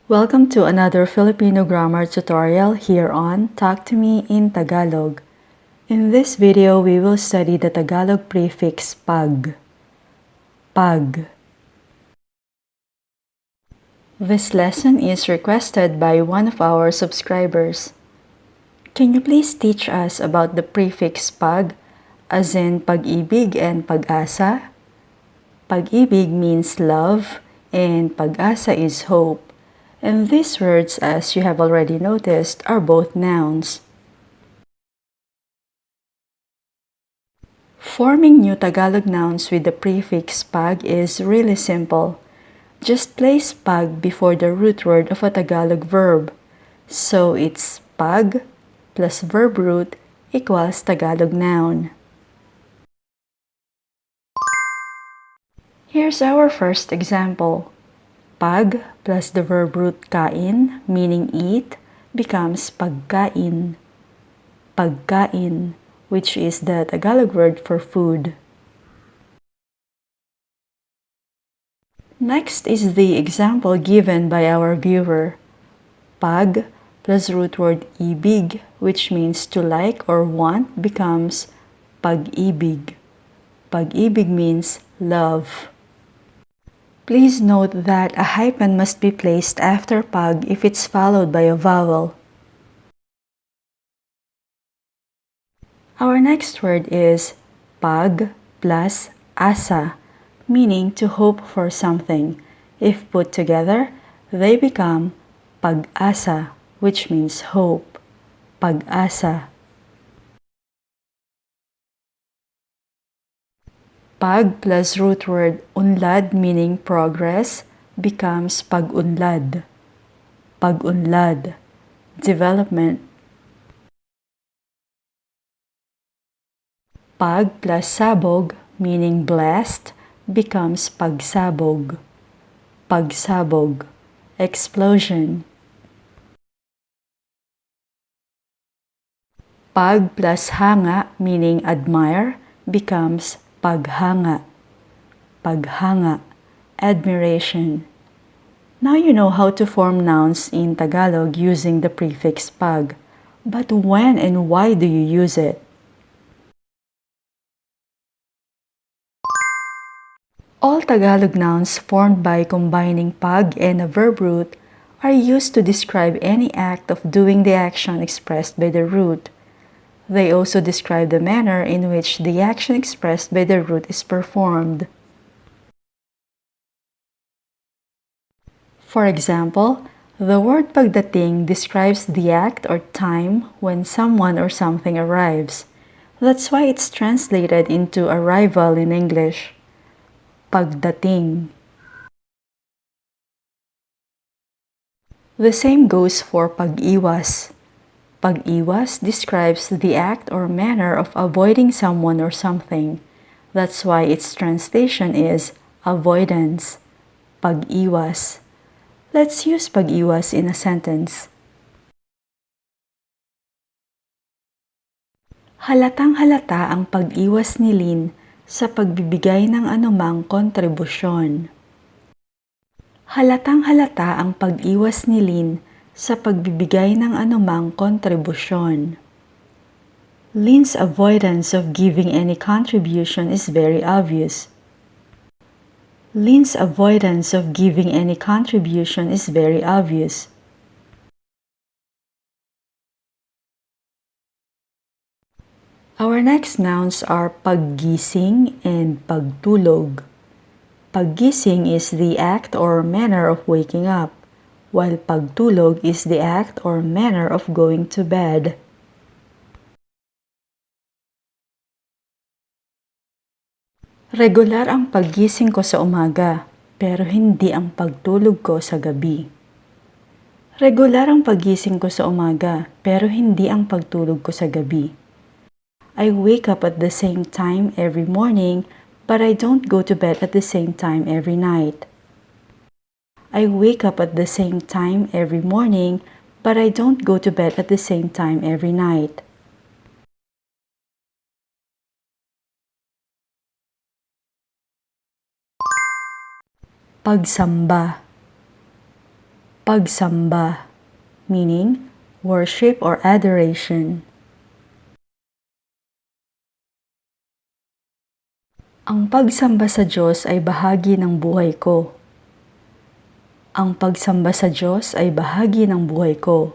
Welcome to another Filipino grammar tutorial here on Talk to Me in Tagalog. In this video, we will study the Tagalog prefix PAG. PAG. This lesson is requested by one of our subscribers. Can you please teach us about the prefix PAG, as in Pag-ibig and Pag-asa? Pag-ibig means love, and Pag-asa is hope. And these words, as you have already noticed, are both nouns. Forming new Tagalog nouns with the prefix PAG is really simple. Just place PAG before the root word of a Tagalog verb. So it's PAG plus verb root equals Tagalog noun. Here's our first example. Pag plus the verb root kain, meaning eat, becomes pagkain. Pagkain, which is the Tagalog word for food. Next is the example given by our viewer. Pag plus root word ibig, which means to like or want, becomes pag-ibig. Pag-ibig means love. Please note that a hyphen must be placed after pag if it's followed by a vowel. Our next word is pag plus asa, meaning to hope for something. If put together, they become pag-asa, which means hope. Pag-asa. Pag plus root word unlad, meaning progress, becomes pag-unlad. Pag-unlad. Development. Pag plus sabog, meaning blessed, becomes pagsabog. Pagsabog. Explosion. Pag plus hanga, meaning admire, becomes paghanga. Paghanga. Admiration. Now you know how to form nouns in Tagalog using the prefix pag. But when and why do you use it? All Tagalog nouns formed by combining pag and a verb root are used to describe any act of doing the action expressed by the root. They also describe the manner in which the action expressed by the root is performed. For example, the word pagdating describes the act or time when someone or something arrives. That's why it's translated into arrival in English. Pagdating. The same goes for pag-iwas. Pag-iwas describes the act or manner of avoiding someone or something. That's why its translation is avoidance. Pag-iwas. Let's use pag-iwas in a sentence. Halatang-halata ang pag-iwas ni Lynn sa pagbibigay ng anumang kontribusyon. Halatang-halata ang pag-iwas ni Lynn sa pagbibigay ng anumang kontribusyon. Lynn's avoidance of giving any contribution is very obvious. Lynn's avoidance of giving any contribution is very obvious. Our next nouns are paggising and pagtulog. Paggising is the act or manner of waking up, while pagtulog is the act or manner of going to bed. Regular ang paggising ko sa umaga, pero hindi ang pagtulog ko sa gabi. Regular ang paggising ko sa umaga, pero hindi ang pagtulog ko sa gabi. I wake up at the same time every morning, but I don't go to bed at the same time every night. I wake up at the same time every morning, but I don't go to bed at the same time every night. Pagsamba. Pagsamba, meaning worship or adoration. Ang pagsamba sa Diyos ay bahagi ng buhay ko. Ang pagsamba sa Diyos ay bahagi ng buhay ko.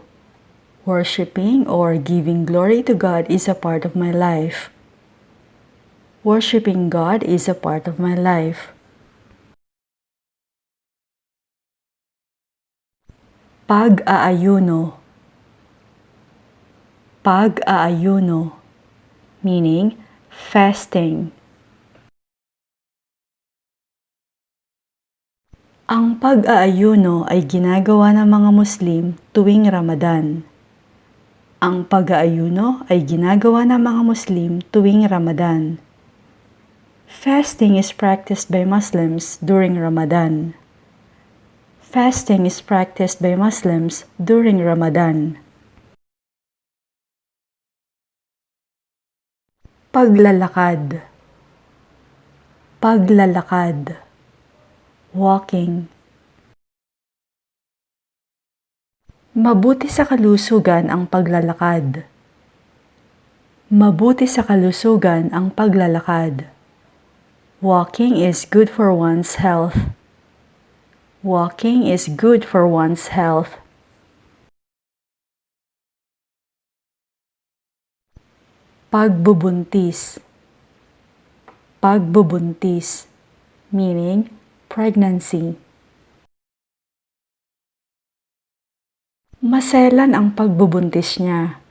Worshipping or giving glory to God is a part of my life. Worshipping God is a part of my life. Pag-aayuno. Pag-aayuno, meaning fasting. Ang pag-aayuno ay ginagawa ng mga Muslim tuwing Ramadan. Ang pag-aayuno ay ginagawa ng mga Muslim tuwing Ramadan. Fasting is practiced by Muslims during Ramadan. Fasting is practiced by Muslims during Ramadan. Paglalakad. Paglalakad. Walking. Mabuti sa kalusugan ang paglalakad. Mabuti sa kalusugan ang paglalakad. Walking is good for one's health. Walking is good for one's health. Pagbubuntis. Pagbubuntis, meaning pregnancy. Maselan ang pagbubuntis niya.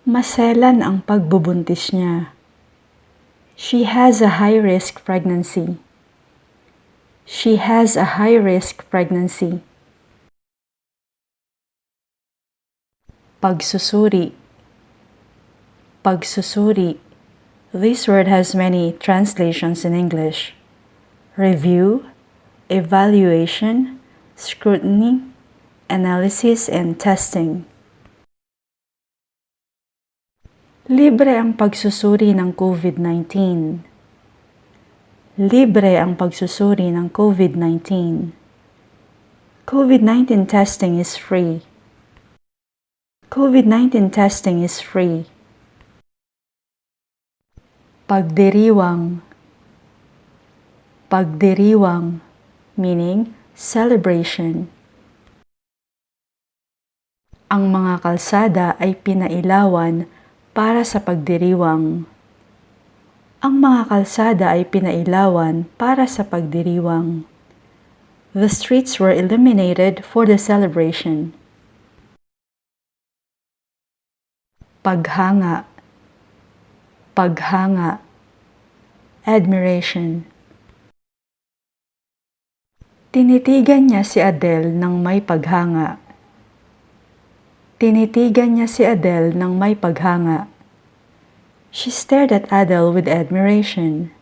Maselan ang pagbubuntis niya. She has a high-risk pregnancy. She has a high-risk pregnancy. Pagsusuri. Pagsusuri. This word has many translations in English. Review, evaluation, scrutiny, analysis, and testing. Libre ang pagsusuri ng COVID-19. Libre ang pagsusuri ng COVID-19. COVID-19 testing is free. COVID-19 testing is free. Pagdiriwang. Pagdiriwang, meaning celebration. Ang mga kalsada ay pinailawan para sa pagdiriwang. Ang mga kalsada ay pinailawan para sa pagdiriwang. The streets were illuminated for the celebration. Paghanga. Paghanga. Admiration. Tinitigan niya si Adele ng may paghanga. Tinitigan niya si Adele ng may paghanga. She stared at Adele with admiration.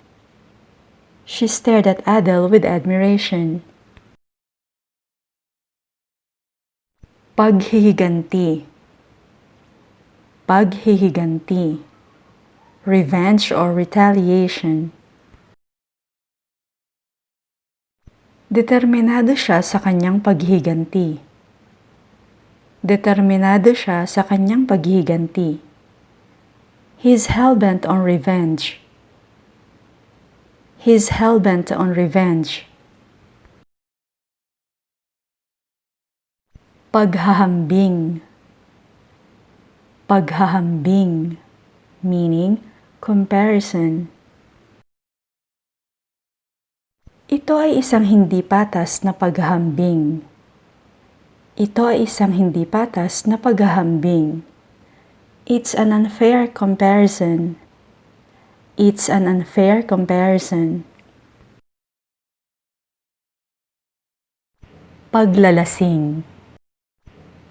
She stared at Adele with admiration. Paghihiganti. Paghihiganti. Revenge or retaliation. Determinado siya sa kanyang paghihiganti. Determinado siya sa kanyang paghihiganti. He's hell-bent on revenge. He's hell-bent on revenge. Paghahambing. Paghahambing, meaning comparison. Ito ay isang hindi patas na paghahambing. Ito ay isang hindi patas na paghahambing. It's an unfair comparison. It's an unfair comparison. Paglalasing.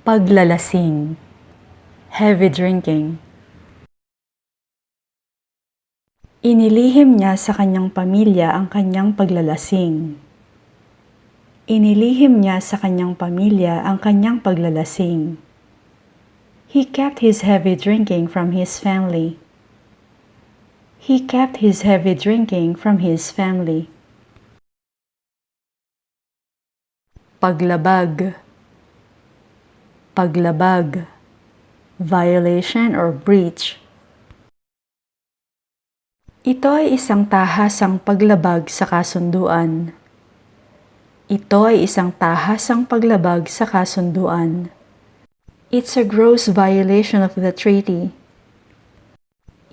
Paglalasing. Heavy drinking. Inilihim niya sa kanyang pamilya ang kanyang paglalasing. Inilihim niya sa kanyang pamilya ang kanyang paglalasing. He kept his heavy drinking from his family. He kept his heavy drinking from his family. paglabag, paglabag, violation or breach. Ito ay isang tahasang paglabag sa kasunduan. Ito ay isang tahasang paglabag sa kasunduan. It's a gross violation of the treaty.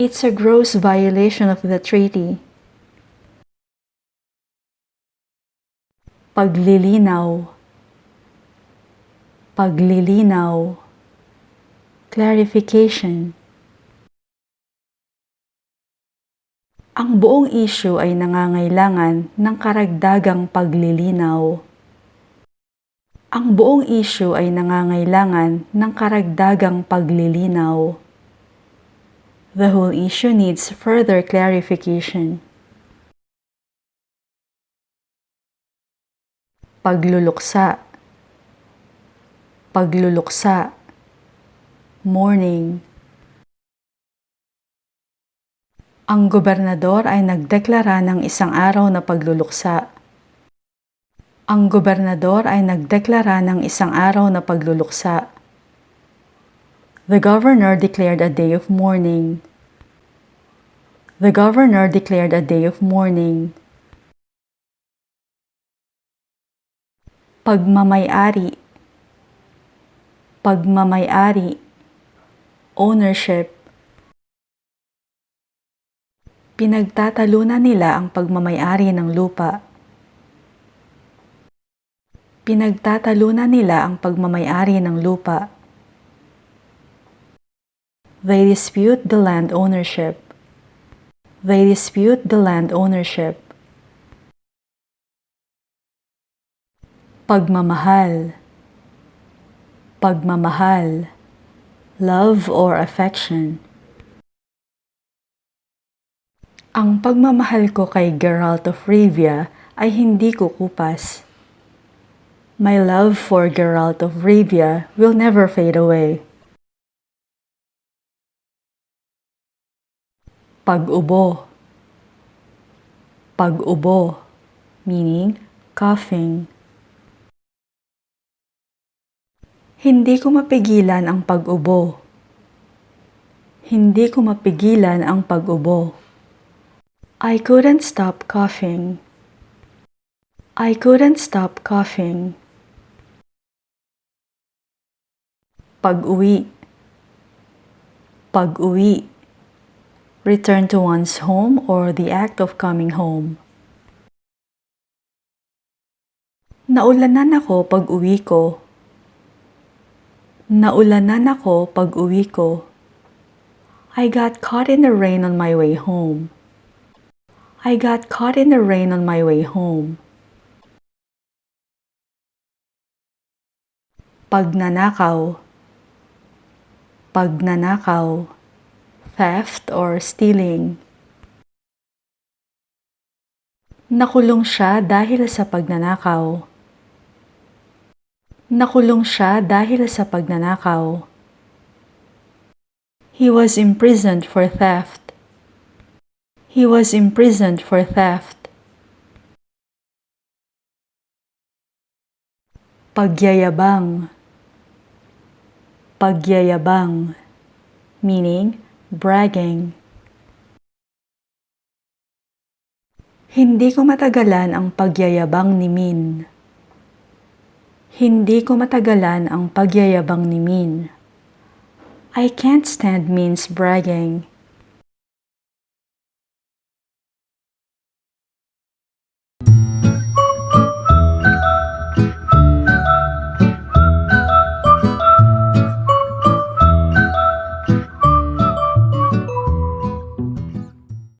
It's a gross violation of the treaty. Paglilinaw, paglilinaw, clarification. Ang buong issue ay nangangailangan ng karagdagang paglilinaw. Ang buong issue ay nangangailangan ng karagdagang paglilinaw. The whole issue needs further clarification. Pagluluksa, pagluluksa, morning. Ang gobernador ay nagdeklara ng isang araw na pagluluksa. Ang gobernador ay nagdeklara ng isang araw na pagluluksa. The governor declared a day of mourning. The governor declared a day of mourning. Pagmamay-ari, pagmamay-ari, ownership. Pinagtatalunan nila ang pagmamay-ari ng lupa. Pinagtatalunan nila ang pagmamay-ari ng lupa. They dispute the land ownership. They dispute the land ownership. Pagmamahal, pagmamahal, love or affection. Ang pagmamahal ko kay Geralt of Rivia ay hindi kukupas. My love for Geralt of Rivia will never fade away. Pag-ubo, pag-ubo, meaning coughing. Hindi ko mapigilan ang pag-ubo. Hindi ko mapigilan ang pag-ubo. I couldn't stop coughing. I couldn't stop coughing. Pag-uwi, pag-uwi. Return to one's home or the act of coming home. Naulanan ako pag-uwi ko. Naulanan ako pag-uwi ko. I got caught in the rain on my way home. I got caught in the rain on my way home. Pagnanakaw, pagnanakaw, theft or stealing. Nakulong siya dahil sa pagnanakaw. Nakulong siya dahil sa pagnanakaw. He was imprisoned for theft. He was imprisoned for theft. Pagyayabang, pagyayabang, meaning bragging. Hindi ko matagalan ang pagyayabang ni Min. Hindi ko matagalan ang pagyayabang ni Min. I can't stand Min's bragging.